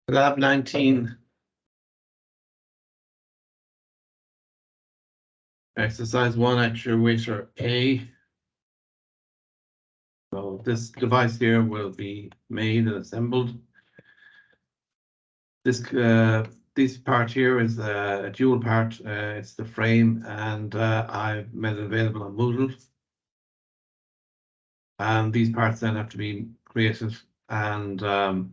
Lab 19. Exercise 1, actuator A. So this device here will be made and assembled. This part here is a dual part. It's the frame, and I've made it available on Moodle. And these parts then have to be created, and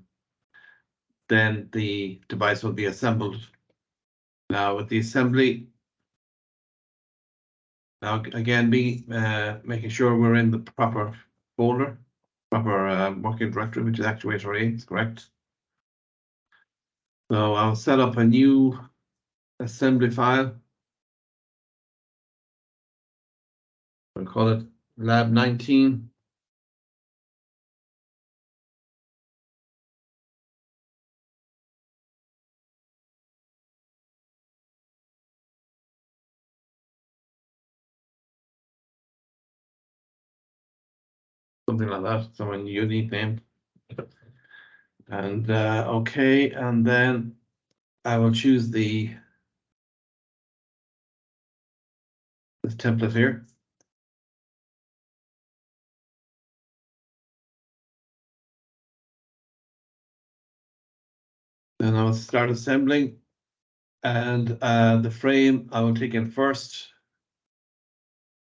then the device will be assembled. Now with the assembly, now again, making sure we're in the proper folder, proper working directory, which is actuator A, is correct. So I'll set up a new assembly file. We'll call it Lab 19. Something like that, some unique name. And okay, and then I will choose this template here. Then I'll start assembling, and the frame I will take in first.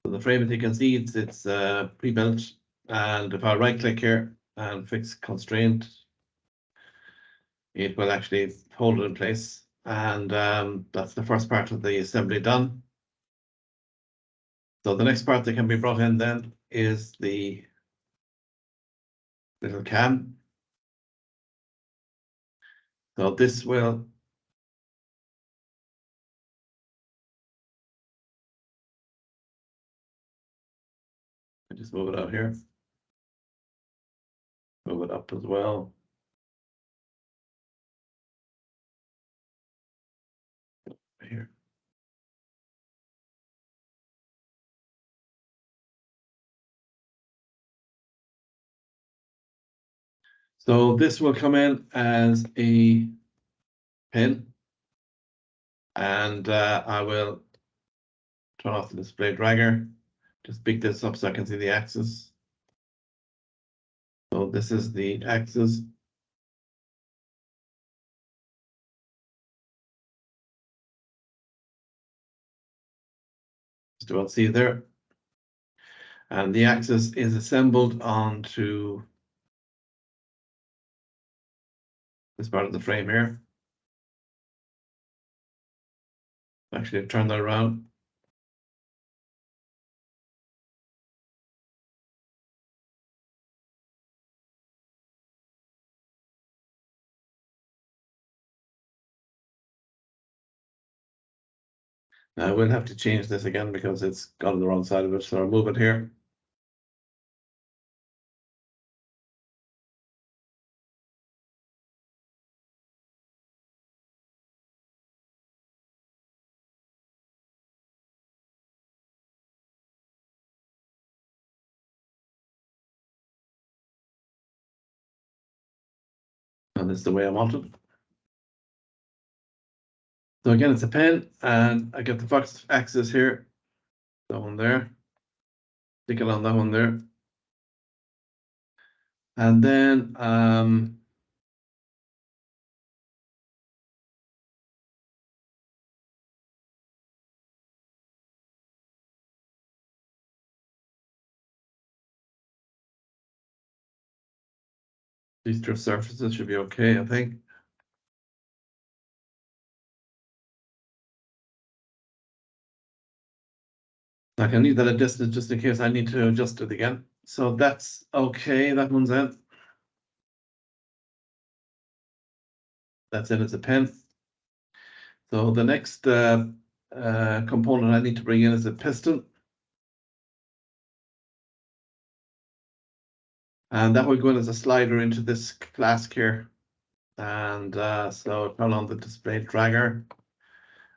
So the frame, as you can see, it's pre-built, and if I right click here and fix constraint, it will actually hold it in place, and that's the first part of the assembly done. So the next part that can be brought in then is the little cam. So this will just move it out here. Move it up as well. Here. So this will come in as a pin, and I will turn off the display dragger. Just pick this up so I can see the axis. So this is the axis. Just about see there. And the axis is assembled onto this part of the frame here. Actually, turn that around. I will have to change this again because it's got on the wrong side of it, so I'll move it here. And this is the way I want it. So again, it's a pen, and I get the Fox axis here, that one there, stick it on that one there. And then these two surfaces should be okay, I think. I can leave that at distance just in case I need to adjust it again. So that's okay, that one's in. That's in as a pen. So the next component I need to bring in is a piston. And that will go in as a slider into this flask here. And so turn on the display dragger.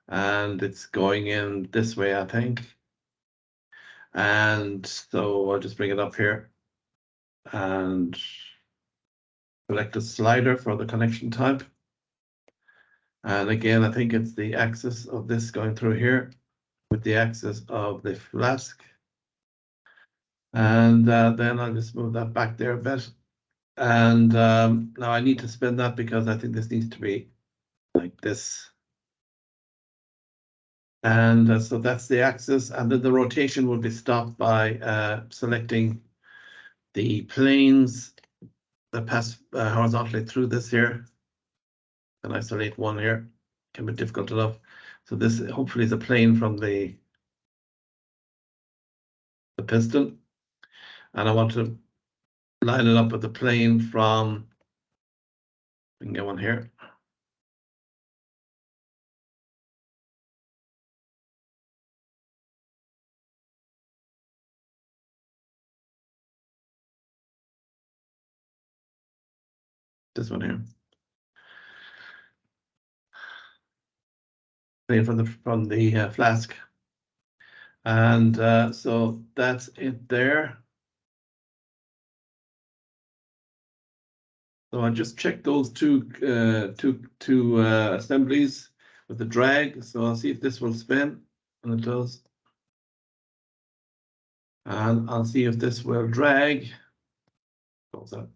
And it's going in this way, I think. And so I'll just bring it up here and select a slider for the connection type. And again, I think it's the axis of this going through here with the axis of the flask. And then I'll just move that back there a bit. And now I need to spin that because I think this needs to be like this. And so that's the axis, and then the rotation will be stopped by selecting the planes that pass horizontally through this here. And isolate one here, can be difficult enough. So this hopefully is a plane from the piston, and I want to line it up with the plane from, we can get one here. This one here. Plane from the flask. And so that's it there. So I just checked those two assemblies with the drag. So I'll see if this will spin, and it does. And I'll see if this will drag. Close that.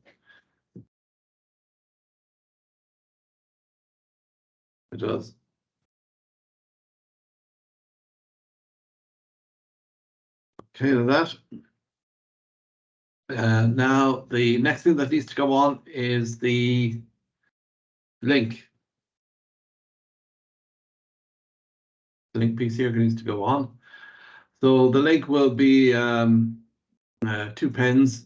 It does. Okay, to that. Now the next thing that needs to go on is the link. The link piece here needs to go on. So the link will be 2 pins.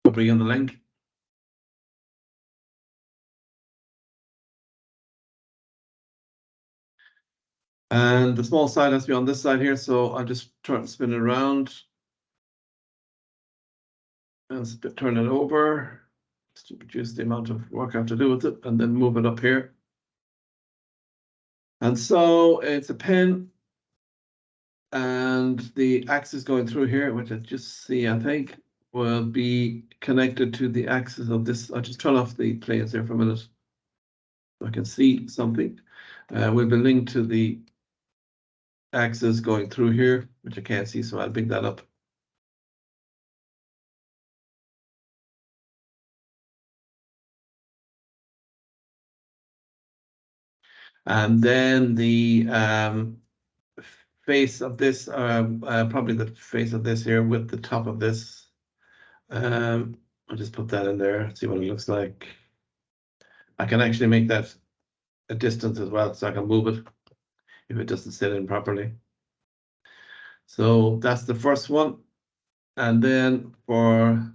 We'll bring in the link. And the small side has to be on this side here, so I'll just try to spin it around. And turn it over just to reduce the amount of work I have to do with it, and then move it up here. And so it's a pin, and the axis going through here, which I just see, I think, will be connected to the axis of this. I'll just turn off the planes there for a minute so I can see something. Will be linked to the axis going through here, which I can't see, so I'll bring that up. And then the face of this, probably the face of this here with the top of this. I'll just put that in there, see what it looks like. I can actually make that a distance as well, so I can move it if it doesn't sit in properly. So that's the first one. And then for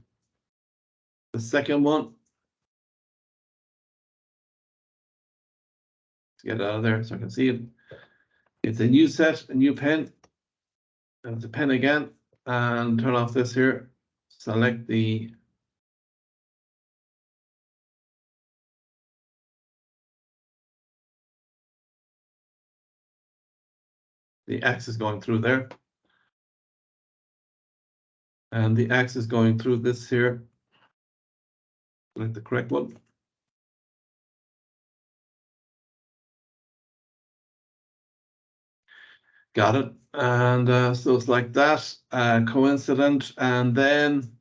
the second one, let's get it out of there so I can see it. It's a new set, a new pen. And it's a pen again, and turn off this here. Select the axis going through there. And the axis going through this here. Select the correct one. Got it. And so it's like that, coincident. And then